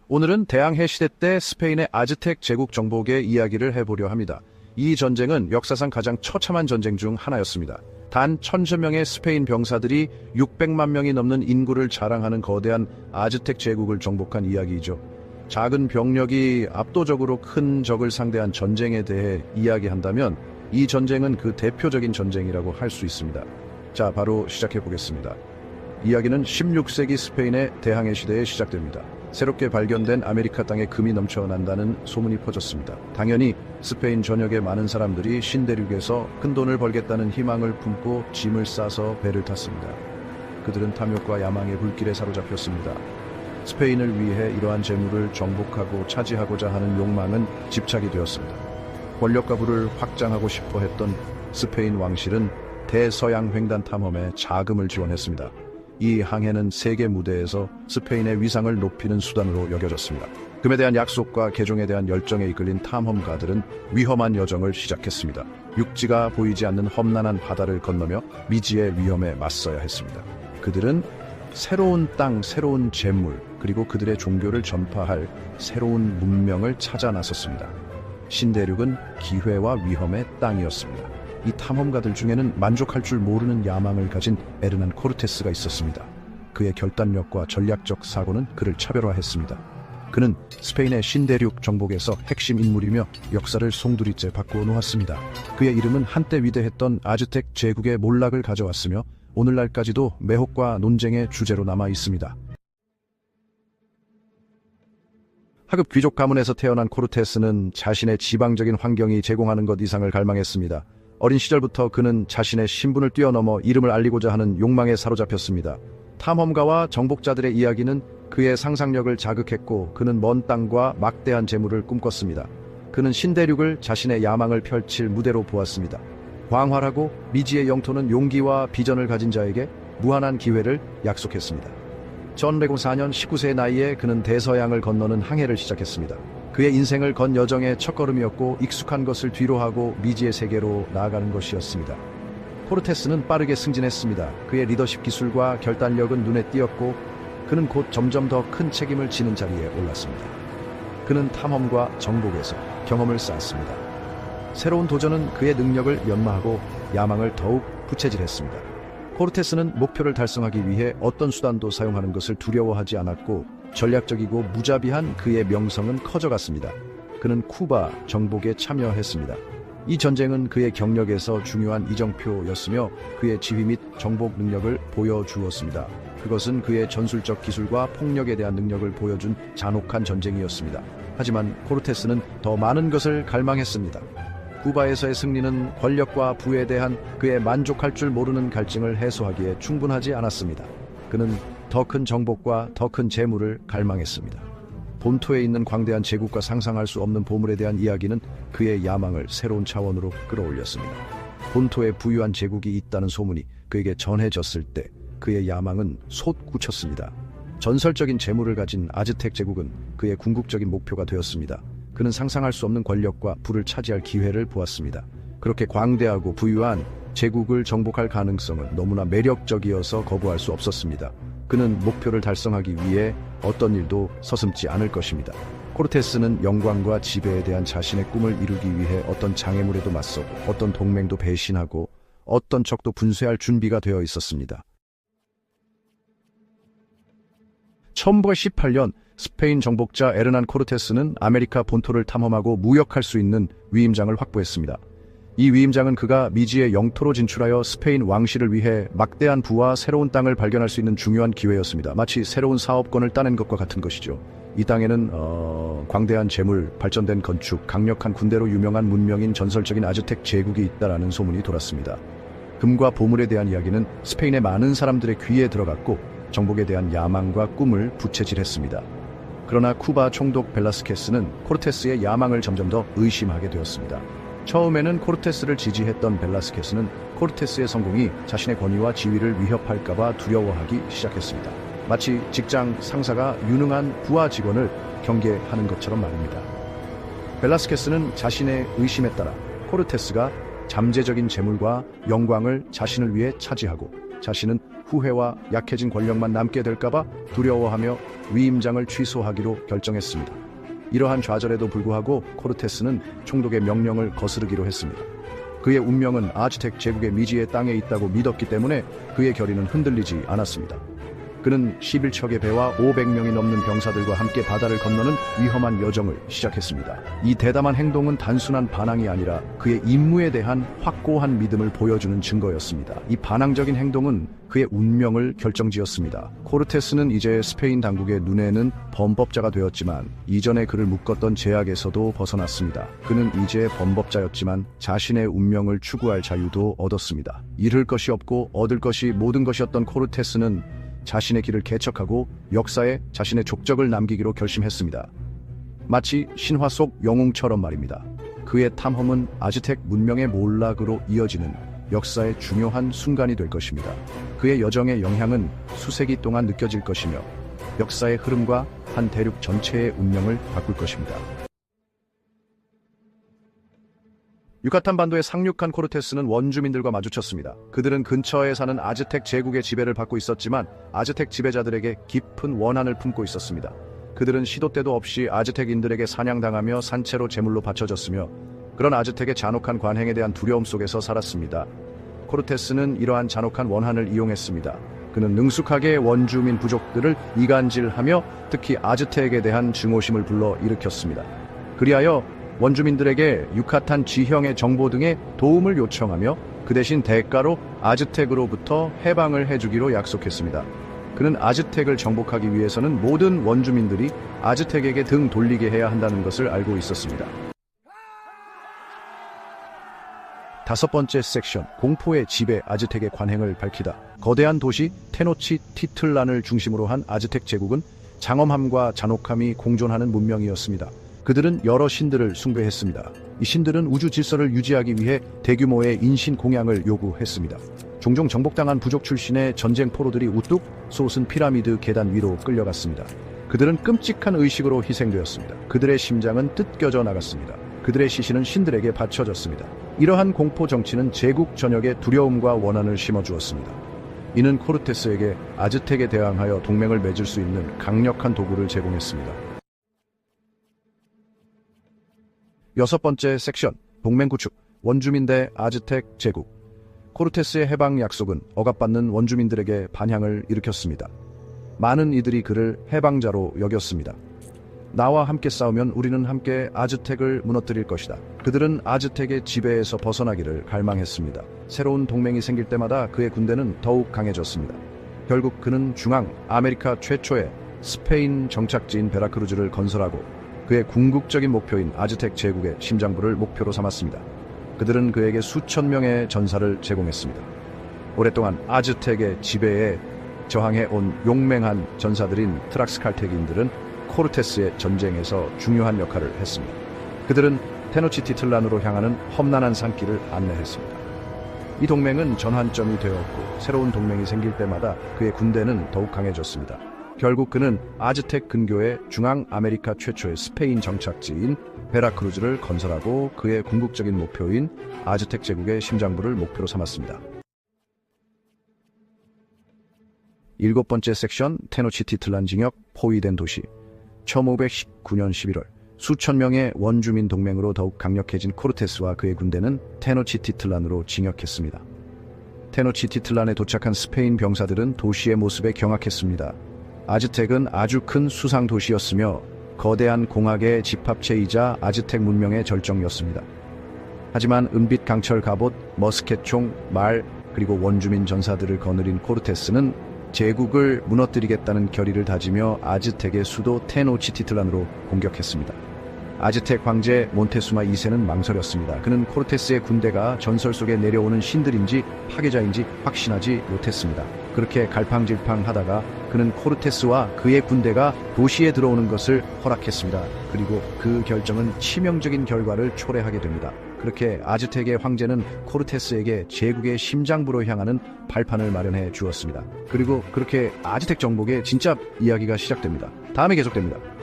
오늘은 대항해 시대 때 스페인의 아즈텍 제국 정복의 이야기를 해보려 합니다. 이 전쟁은 역사상 가장 처참한 전쟁 중 하나였습니다. 단 1000여 명의 스페인 병사들이 600만 명이 넘는 인구를 자랑하는 거대한 아즈텍 제국을 정복한 이야기이죠. 작은 병력이 압도적으로 큰 적을 상대한 전쟁에 대해 이야기한다면 이 전쟁은 그 대표적인 전쟁이라고 할 수 있습니다. 자, 바로 시작해 보겠습니다. 이야기는 16세기 스페인의 대항해 시대에 시작됩니다. 새롭게 발견된 아메리카 땅에 금이 넘쳐난다는 소문이 퍼졌습니다. 당연히 스페인 전역의 많은 사람들이 신대륙에서 큰 돈을 벌겠다는 희망을 품고 짐을 싸서 배를 탔습니다. 그들은 탐욕과 야망의 불길에 사로잡혔습니다. 스페인을 위해 이러한 재물을 정복하고 차지하고자 하는 욕망은 집착이 되었습니다. 권력과 부를 확장하고 싶어 했던 스페인 왕실은 대서양 횡단 탐험에 자금을 지원했습니다. 이 항해는 세계 무대에서 스페인의 위상을 높이는 수단으로 여겨졌습니다. 금에 대한 약속과 개종에 대한 열정에 이끌린 탐험가들은 위험한 여정을 시작했습니다. 육지가 보이지 않는 험난한 바다를 건너며 미지의 위험에 맞서야 했습니다. 그들은 새로운 땅, 새로운 재물, 그리고 그들의 종교를 전파할 새로운 문명을 찾아 나섰습니다. 신대륙은 기회와 위험의 땅이었습니다. 이 탐험가들 중에는 만족할 줄 모르는 야망을 가진 에르난 코르테스가 있었습니다. 그의 결단력과 전략적 사고는 그를 차별화했습니다. 그는 스페인의 신대륙 정복에서 핵심 인물이며 역사를 송두리째 바꾸어 놓았습니다. 그의 이름은 한때 위대했던 아즈텍 제국의 몰락을 가져왔으며 오늘날까지도 매혹과 논쟁의 주제로 남아 있습니다. 하급 귀족 가문에서 태어난 코르테스는 자신의 지방적인 환경이 제공하는 것 이상을 갈망했습니다. 어린 시절부터 그는 자신의 신분을 뛰어넘어 이름을 알리고자 하는 욕망에 사로잡혔습니다. 탐험가와 정복자들의 이야기는 그의 상상력을 자극했고 그는 먼 땅과 막대한 재물을 꿈꿨습니다. 그는 신대륙을 자신의 야망을 펼칠 무대로 보았습니다. 광활하고 미지의 영토는 용기와 비전을 가진 자에게 무한한 기회를 약속했습니다. 1104년 19세의 나이에 그는 대서양을 건너는 항해를 시작했습니다. 그의 인생을 건 여정의 첫걸음이었고 익숙한 것을 뒤로하고 미지의 세계로 나아가는 것이었습니다. 코르테스는 빠르게 승진했습니다. 그의 리더십 기술과 결단력은 눈에 띄었고 그는 곧 점점 더 큰 책임을 지는 자리에 올랐습니다. 그는 탐험과 정복에서 경험을 쌓았습니다. 새로운 도전은 그의 능력을 연마하고 야망을 더욱 부채질했습니다. 코르테스는 목표를 달성하기 위해 어떤 수단도 사용하는 것을 두려워하지 않았고 전략적이고 무자비한 그의 명성은 커져갔습니다. 그는 쿠바 정복에 참여했습니다. 이 전쟁은 그의 경력에서 중요한 이정표였으며 그의 지휘 및 정복 능력을 보여주었습니다. 그것은 그의 전술적 기술과 폭력에 대한 능력을 보여준 잔혹한 전쟁이었습니다. 하지만 코르테스는 더 많은 것을 갈망했습니다. 쿠바에서의 승리는 권력과 부에 대한 그의 만족할 줄 모르는 갈증을 해소하기에 충분하지 않았습니다. 그는 더 큰 정복과 더 큰 재물을 갈망했습니다. 본토에 있는 광대한 제국과 상상할 수 없는 보물에 대한 이야기는 그의 야망을 새로운 차원으로 끌어올렸습니다. 본토에 부유한 제국이 있다는 소문이 그에게 전해졌을 때 그의 야망은 솟구쳤습니다. 전설적인 재물을 가진 아즈텍 제국은 그의 궁극적인 목표가 되었습니다. 그는 상상할 수 없는 권력과 부를 차지할 기회를 보았습니다. 그렇게 광대하고 부유한 제국을 정복할 가능성은 너무나 매력적이어서 거부할 수 없었습니다. 그는 목표를 달성하기 위해 어떤 일도 서슴지 않을 것입니다. 코르테스는 영광과 지배에 대한 자신의 꿈을 이루기 위해 어떤 장애물에도 맞서고 어떤 동맹도 배신하고 어떤 적도 분쇄할 준비가 되어 있었습니다. 1918년 스페인 정복자 에르난 코르테스는 아메리카 본토를 탐험하고 무역할 수 있는 위임장을 확보했습니다. 이 위임장은 그가 미지의 영토로 진출하여 스페인 왕실을 위해 막대한 부와 새로운 땅을 발견할 수 있는 중요한 기회였습니다. 마치 새로운 사업권을 따낸 것과 같은 것이죠. 이 땅에는 광대한 재물, 발전된 건축, 강력한 군대로 유명한 문명인 전설적인 아즈텍 제국이 있다라는 소문이 돌았습니다. 금과 보물에 대한 이야기는 스페인의 많은 사람들의 귀에 들어갔고 정복에 대한 야망과 꿈을 부채질했습니다. 그러나 쿠바 총독 벨라스케스는 코르테스의 야망을 점점 더 의심하게 되었습니다. 처음에는 코르테스를 지지했던 벨라스케스는 코르테스의 성공이 자신의 권위와 지위를 위협할까봐 두려워하기 시작했습니다. 마치 직장 상사가 유능한 부하 직원을 경계하는 것처럼 말입니다. 벨라스케스는 자신의 의심에 따라 코르테스가 잠재적인 재물과 영광을 자신을 위해 차지하고 자신은 후회와 약해진 권력만 남게 될까봐 두려워하며 위임장을 취소하기로 결정했습니다. 이러한 좌절에도 불구하고 코르테스는 총독의 명령을 거스르기로 했습니다. 그의 운명은 아즈텍 제국의 미지의 땅에 있다고 믿었기 때문에 그의 결의는 흔들리지 않았습니다. 그는 11척의 배와 500명이 넘는 병사들과 함께 바다를 건너는 위험한 여정을 시작했습니다. 이 대담한 행동은 단순한 반항이 아니라 그의 임무에 대한 확고한 믿음을 보여주는 증거였습니다. 이 반항적인 행동은 그의 운명을 결정지었습니다. 코르테스는 이제 스페인 당국의 눈에는 범법자가 되었지만 이전에 그를 묶었던 제약에서도 벗어났습니다. 그는 이제 범법자였지만 자신의 운명을 추구할 자유도 얻었습니다. 잃을 것이 없고 얻을 것이 모든 것이었던 코르테스는 자신의 길을 개척하고 역사에 자신의 족적을 남기기로 결심했습니다. 마치 신화 속 영웅처럼 말입니다. 그의 탐험은 아즈텍 문명의 몰락으로 이어지는 역사의 중요한 순간이 될 것입니다. 그의 여정의 영향은 수세기 동안 느껴질 것이며 역사의 흐름과 한 대륙 전체의 운명을 바꿀 것입니다. 유카탄 반도에 상륙한 코르테스는 원주민들과 마주쳤습니다. 그들은 근처에 사는 아즈텍 제국의 지배를 받고 있었지만 아즈텍 지배자들에게 깊은 원한을 품고 있었습니다. 그들은 시도 때도 없이 아즈텍인들에게 사냥당하며 산채로 제물로 바쳐졌으며 그런 아즈텍의 잔혹한 관행에 대한 두려움 속에서 살았습니다. 코르테스는 이러한 잔혹한 원한을 이용했습니다. 그는 능숙하게 원주민 부족들을 이간질하며 특히 아즈텍에 대한 증오심을 불러일으켰습니다. 그리하여 원주민들에게 유카탄 지형의 정보 등의 도움을 요청하며 그 대신 대가로 아즈텍으로부터 해방을 해주기로 약속했습니다. 그는 아즈텍을 정복하기 위해서는 모든 원주민들이 아즈텍에게 등 돌리게 해야 한다는 것을 알고 있었습니다. 5번째 섹션, 공포의 지배 아즈텍의 관행을 밝히다. 거대한 도시 테노치티틀란을 중심으로 한 아즈텍 제국은 장엄함과 잔혹함이 공존하는 문명이었습니다. 그들은 여러 신들을 숭배했습니다. 이 신들은 우주 질서를 유지하기 위해 대규모의 인신 공양을 요구했습니다. 종종 정복당한 부족 출신의 전쟁 포로들이 우뚝 솟은 피라미드 계단 위로 끌려갔습니다. 그들은 끔찍한 의식으로 희생되었습니다. 그들의 심장은 뜯겨져 나갔습니다. 그들의 시신은 신들에게 바쳐졌습니다. 이러한 공포 정치는 제국 전역에 두려움과 원한을 심어주었습니다. 이는 코르테스에게 아즈텍에 대항하여 동맹을 맺을 수 있는 강력한 도구를 제공했습니다. 6번째 섹션, 동맹 구축, 원주민 대 아즈텍 제국. 코르테스의 해방 약속은 억압받는 원주민들에게 반향을 일으켰습니다. 많은 이들이 그를 해방자로 여겼습니다. 나와 함께 싸우면 우리는 함께 아즈텍을 무너뜨릴 것이다. 그들은 아즈텍의 지배에서 벗어나기를 갈망했습니다. 새로운 동맹이 생길 때마다 그의 군대는 더욱 강해졌습니다. 결국 그는 중앙 아메리카 최초의 스페인 정착지인 베라크루즈를 건설하고 그의 궁극적인 목표인 아즈텍 제국의 심장부를 목표로 삼았습니다. 그들은 그에게 수천 명의 전사를 제공했습니다. 오랫동안 아즈텍의 지배에 저항해 온 용맹한 전사들인 트락스칼텍인들은 코르테스의 전쟁에서 중요한 역할을 했습니다. 그들은 테노치티틀란으로 향하는 험난한 산길을 안내했습니다. 이 동맹은 전환점이 되었고 새로운 동맹이 생길 때마다 그의 군대는 더욱 강해졌습니다. 결국 그는 아즈텍 근교의 중앙 아메리카 최초의 스페인 정착지인 베라크루즈를 건설하고 그의 궁극적인 목표인 아즈텍 제국의 심장부를 목표로 삼았습니다. 7번째 섹션, 테노치티틀란 징역, 포위된 도시. 1519년 11월, 수천 명의 원주민 동맹으로 더욱 강력해진 코르테스와 그의 군대는 테노치티틀란으로 진격했습니다. 테노치티틀란에 도착한 스페인 병사들은 도시의 모습에 경악했습니다. 아즈텍은 아주 큰 수상 도시였으며 거대한 공학의 집합체이자 아즈텍 문명의 절정이었습니다. 하지만 은빛 강철 갑옷, 머스켓총, 말, 그리고 원주민 전사들을 거느린 코르테스는 제국을 무너뜨리겠다는 결의를 다지며 아즈텍의 수도 테노치티틀란으로 공격했습니다. 아즈텍 황제 몬테수마 2세는 망설였습니다. 그는 코르테스의 군대가 전설 속에 내려오는 신들인지 파괴자인지 확신하지 못했습니다. 그렇게 갈팡질팡하다가 그는 코르테스와 그의 군대가 도시에 들어오는 것을 허락했습니다. 그리고 그 결정은 치명적인 결과를 초래하게 됩니다. 그렇게 아즈텍의 황제는 코르테스에게 제국의 심장부로 향하는 발판을 마련해 주었습니다. 그리고 그렇게 아즈텍 정복의 진짜 이야기가 시작됩니다. 다음에 계속됩니다.